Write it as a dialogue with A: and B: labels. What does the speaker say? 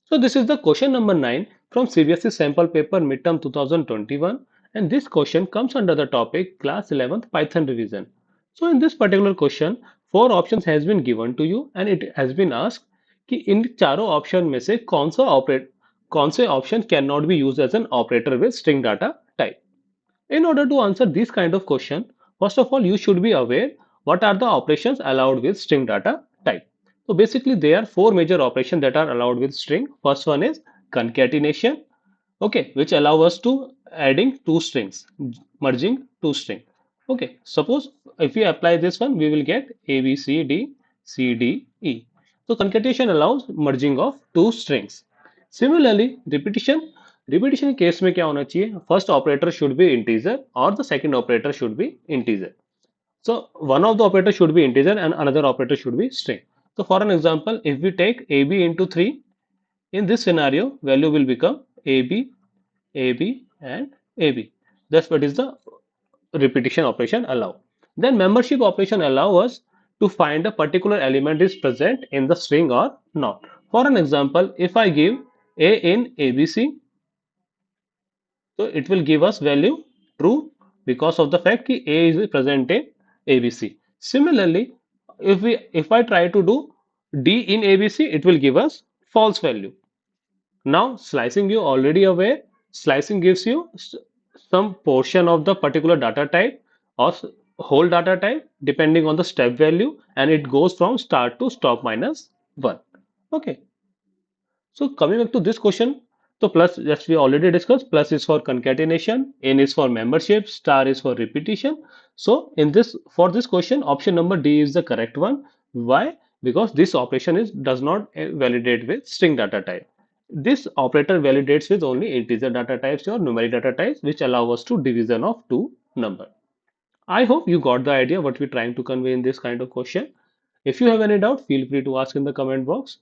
A: So this is the question number 9 from CBSE sample paper midterm 2021, and this question comes under the topic class 11th Python revision. So in this particular question, four options has been given to you and it has been asked कि इन चारों option में से कौन से option can not be use as an operator with string data type. In order to answer this kind of question, first of all, you should be aware what are the operations allowed with string data type. So basically, there are four major operations that are allowed with string. First one is concatenation, okay, which allow us to adding two strings, merging two string. Okay, suppose if we apply this one, we will get A, B, C, D, C, D, E. So concatenation allows merging of two strings. Similarly, repetition case में क्या होना चाहिए? First operator should be integer or the second operator should be integer. So one of the operator should be integer and another operator should be string. So for an example, if we take AB into 3, in this scenario, value will become AB, AB and AB. That's what is the repetition operation allow. Then membership operation allow us to find a particular element is present in the string or not. For an example, if I give A in ABC, so it will give us value true because of the fact that A is present in ABC. Similarly, if I try to do D in ABC, it will give us false value. Now slicing, you already aware, slicing gives you some portion of the particular data type or whole data type depending on the step value, and it goes from start to stop minus 1. Okay. So coming back to this question, so plus, as we already discussed, plus is for concatenation, N is for membership, star is for repetition. So in this, for this question, option number D is the correct one. Why? Because this operation is does not validate with string data type. This operator validates with only integer data types or numeric data types, which allow us to division of two number. I hope you got the idea what we're trying to convey in this kind of question. If you have any doubt, feel free to ask in the comment box.